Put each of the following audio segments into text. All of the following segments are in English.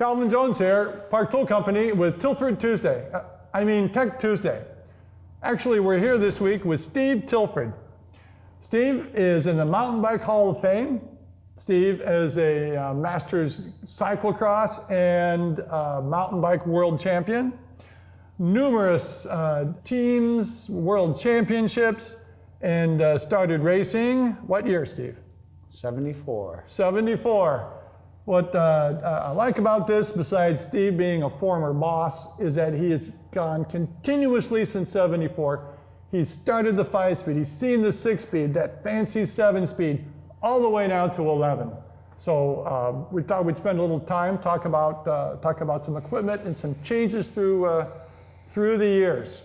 Calvin Jones here, Park Tool Company with Tilford Tuesday. Tech Tuesday. Actually, we're here this week with Steve Tilford. Steve is in the Mountain Bike Hall of Fame. Steve is a Masters cyclocross and mountain bike world champion. Numerous teams, world championships, and started racing. What year, Steve? 74. 74. What I like about this, besides Steve being a former boss, is that he has gone continuously since 74. He's started the 5-speed, he's seen the 6-speed, that fancy 7-speed, all the way now to 11. So we thought we'd spend a little time talk about some equipment and some changes through the years.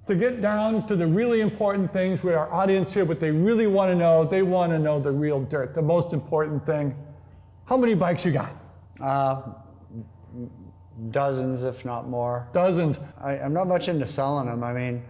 To get down to the really important things with our audience here, what they really want to know, they want to know the real dirt, the most important thing. How many bikes you got? Dozens, if not more. Dozens. I'm not much into selling them. I mean,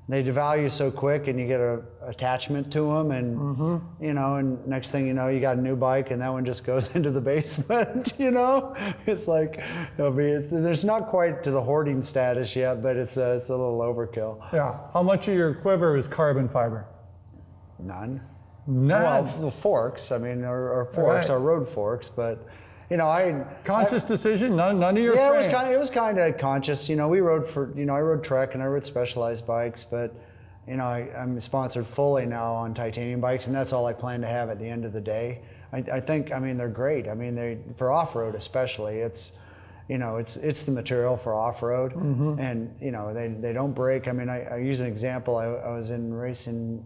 they devalue so quick and you get an attachment to them and, you know, and next thing you know, you got a new bike and that one just goes into the basement, you know? It's like, there's not quite to the hoarding status yet, but it's a little overkill. Yeah. How much of your quiver is carbon fiber? None. None? Well, the forks, I mean, or forks, Right. or road forks, but, you know, Conscious decision? None of your yeah, frame. it was kind of conscious. You know, we rode I rode Trek and I rode Specialized bikes, but, you know, I'm sponsored fully now on titanium bikes, and that's all I plan to have at the end of the day. I think, I mean, they're great. I mean, for off-road especially, it's, you know, it's the material for off-road, and, you know, they don't break. I mean, I use an example. I was in racing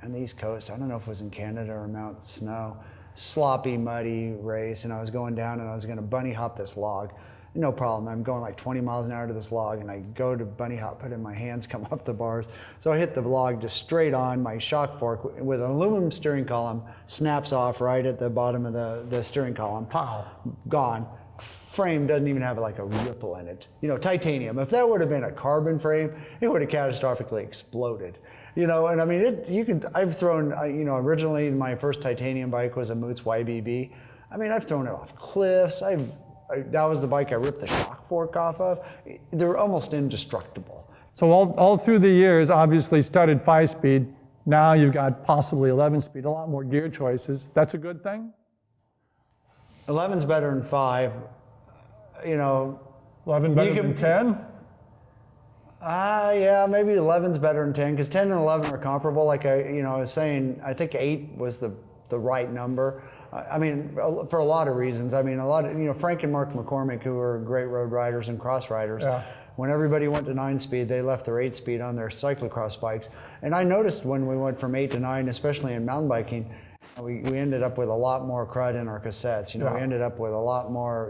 on the East Coast. I don't know if it was in Canada or Mount Snow. Sloppy, muddy race, and I was going down and I was going to bunny hop this log. No problem. I'm going like 20 miles an hour to this log, and I go to bunny hop, put in my hands, come off the bars. So I hit the log just straight on. My shock fork with an aluminum steering column snaps off right at the bottom of the steering column. Pow, gone. Frame doesn't even have like a ripple in it. You know, titanium. If that would have been a carbon frame, it would have catastrophically exploded. You know, and I mean, I've thrown, you know, originally my first titanium bike was a Moots YBB. I mean, I've thrown it off cliffs. That was the bike I ripped the shock fork off of. They're almost indestructible. So all through the years, obviously started 5-speed. Now you've got possibly 11-speed, a lot more gear choices. That's a good thing? 11's better than 5. You know. 11 better than 10? Yeah, maybe 11's better than 10, because 10 and 11 are comparable. Like I was saying, I think 8 was the right number. I mean, for a lot of reasons. I mean, Frank and Mark McCormick, who were great road riders and cross riders, when everybody went to 9-speed, they left their 8-speed on their cyclocross bikes. And I noticed when we went from 8 to 9, especially in mountain biking, we ended up with a lot more crud in our cassettes. You know, we ended up with a lot more,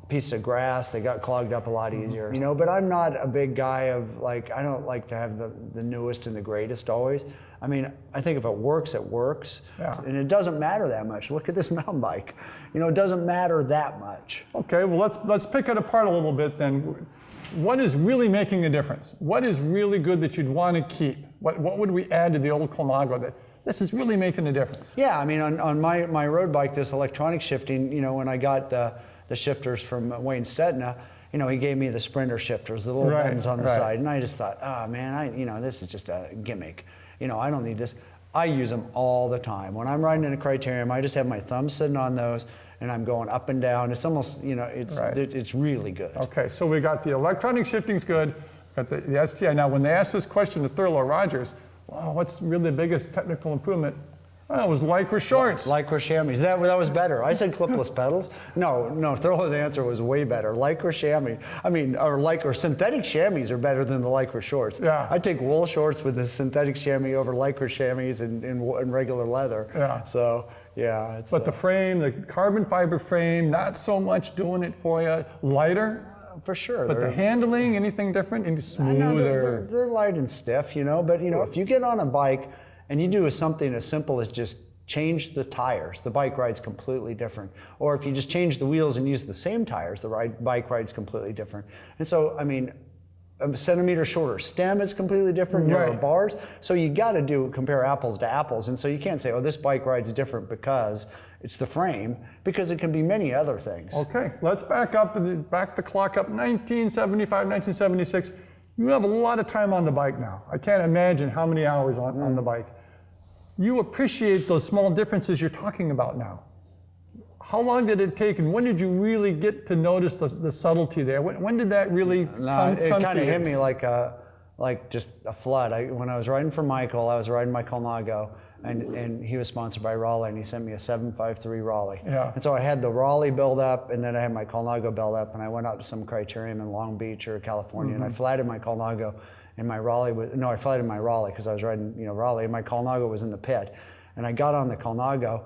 piece of grass. They got clogged up a lot easier, you know. But I'm not a big guy of like, I don't like to have the newest and the greatest always. I mean, I think if it works, and it doesn't matter that much. Look at this mountain bike, you know, it doesn't matter that much. Okay, well let's pick it apart a little bit then. What is really making a difference? What is really good that you'd want to keep? What would we add to the old Colnago that this is really making a difference? Yeah, I mean, on my road bike, this electronic shifting, you know, when I got the shifters from Wayne Stetna, you know, he gave me the Sprinter shifters, the little buttons on the side, and I just thought, oh man, this is just a gimmick. You know, I don't need this. I use them all the time. When I'm riding in a Criterium, I just have my thumb sitting on those, and I'm going up and down. It's almost, you know, it's really good. Okay, so we got the electronic shifting's good, got the STI. Now, when they asked this question to Thurlow Rogers, well, what's really the biggest technical improvement? Well, it was Lycra shorts. Lycra chamois. That was better. I said clipless pedals. No, Thurlow's answer was way better. Lycra chamois. I mean, or Lycra synthetic chamois are better than the Lycra shorts. Yeah. I take wool shorts with the synthetic chamois over Lycra chamois in regular leather. Yeah. So, yeah. But the frame, the carbon fiber frame, not so much doing it for you. Lighter? For sure. But the handling, anything different? Any smoother? They're light and stiff, you know. But, you know, if you get on a bike and you do something as simple as just change the tires, the bike rides completely different. Or if you just change the wheels and use the same tires, the bike rides completely different. And so, I mean, a centimeter shorter stem is completely different, narrower Right. bars. So you got to compare apples to apples. And so you can't say, oh, this bike rides different because it's the frame, because it can be many other things. Okay, let's back the clock up 1975, 1976. You have a lot of time on the bike now. I can't imagine how many hours on the bike. You appreciate those small differences you're talking about now. How long did it take, and when did you really get to notice the subtlety there? When did that really come It to kind of you? hit me like just a flood. When I was riding for Michael, I was riding my Colnago, and he was sponsored by Raleigh, and he sent me a 753 Raleigh. Yeah. And so I had the Raleigh build up, and then I had my Colnago build up, and I went out to some criterium in Long Beach or California, and I flatted my Colnago, and my Raleigh I flatted my Raleigh because I was riding, Raleigh, and my Colnago was in the pit. And I got on the Colnago,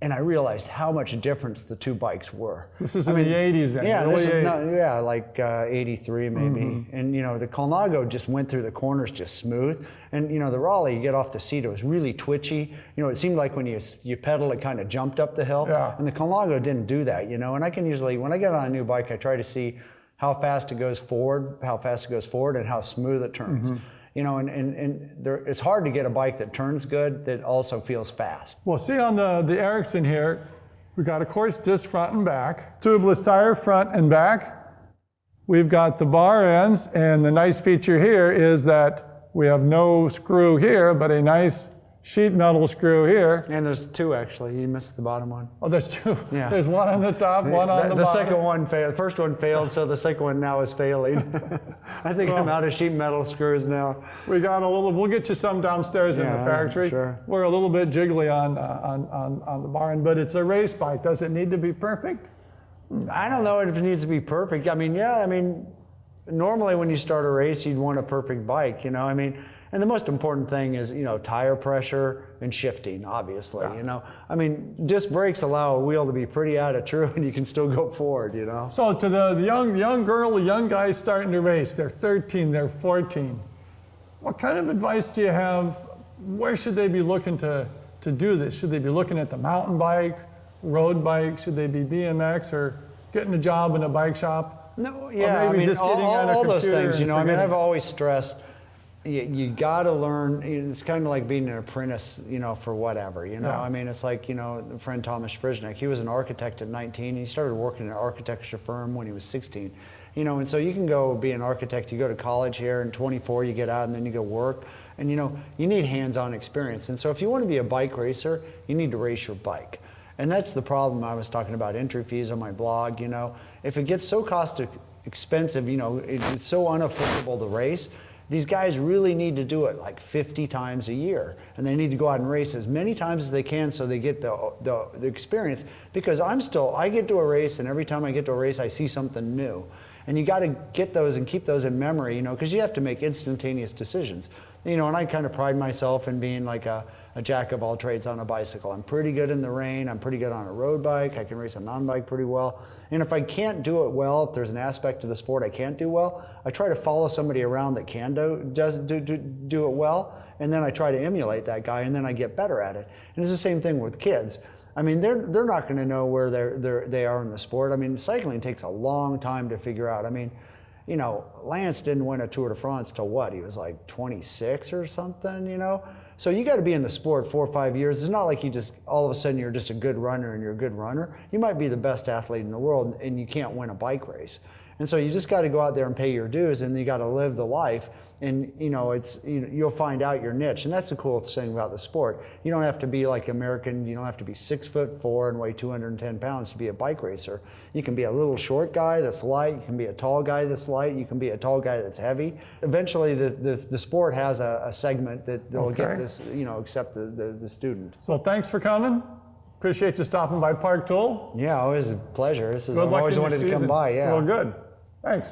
and I realized how much difference the two bikes were. This is in the 80s then. Yeah, early this is 80s. like 83 maybe. And the Colnago just went through the corners just smooth. And the Raleigh, you get off the seat, it was really twitchy. It seemed like when you pedal, it kind of jumped up the hill. Yeah. And the Colnago didn't do that, And I can usually, when I get on a new bike, I try to see how fast it goes forward, and how smooth it turns. It's hard to get a bike that turns good that also feels fast. Well, see on the Ericsson here, we got, of course, disc front and back, tubeless tire front and back. We've got the bar ends, and the nice feature here is that we have no screw here, but a nice sheet metal screw here. And there's two actually. You missed the bottom one. Oh, there's two. Yeah. There's one on the top, one on the bottom. The second one failed. The first one failed, so the second one now is failing. I think I'm out of sheet metal screws now. We got a little. We'll get you some downstairs in the factory. Sure. We're a little bit jiggly on the bar end, but it's a race bike. Does it need to be perfect? I don't know if it needs to be perfect. Normally when you start a race, you'd want a perfect bike, And the most important thing is, tire pressure and shifting, obviously, Disc brakes allow a wheel to be pretty out of true and you can still go forward, So to the young girl, the young guy starting to race, they're 13, they're 14. What kind of advice do you have? Where should they be looking to do this? Should they be looking at the mountain bike, road bike? Should they be BMX or getting a job in a bike shop? No, yeah, Or maybe just getting on a all those computer things, and I've always stressed, you got to learn. It's kind of like being an apprentice, for whatever, Yeah. It's like, the friend Thomas Frisnick, he was an architect at 19. And he started working in an architecture firm when he was 16. And so you can go be an architect, you go to college here, and 24 you get out and then you go work. And you need hands-on experience. And so if you want to be a bike racer, you need to race your bike. And that's the problem I was talking about, entry fees on my blog, If it gets so expensive, it's so unaffordable to race, these guys really need to do it like 50 times a year. And they need to go out and race as many times as they can so they get the experience. Because I get to a race, and every time I get to a race, I see something new. And you got to get those and keep those in memory, because you have to make instantaneous decisions. And I kind of pride myself in being like a jack of all trades on a bicycle. I'm pretty good in the rain. I'm pretty good on a road bike. I can race a mountain bike pretty well. And if I can't do it well, if there's an aspect of the sport I can't do well, I try to follow somebody around that can do it well. And then I try to emulate that guy, and then I get better at it. And it's the same thing with kids. They're not going to know where they are in the sport. Cycling takes a long time to figure out. Lance didn't win a Tour de France till what? He was like 26 or something, So you got to be in the sport 4 or 5 years. It's not like you just, all of a sudden you're just a good runner and you're a good runner. You might be the best athlete in the world and you can't win a bike race. And so you just got to go out there and pay your dues, and you got to live the life. And you'll find out your niche, and that's the coolest thing about the sport. You don't have to be like American. You don't have to be 6'4" and weigh 210 pounds to be a bike racer. You can be a little short guy that's light. You can be a tall guy that's light. You can be a tall guy that's heavy. Eventually, the sport has a segment that will get this, accept the student. So thanks for coming. Appreciate you stopping by Park Tool. Yeah, always a pleasure. I've Good luck always in your wanted to come season. by. Yeah. Well, good. Thanks.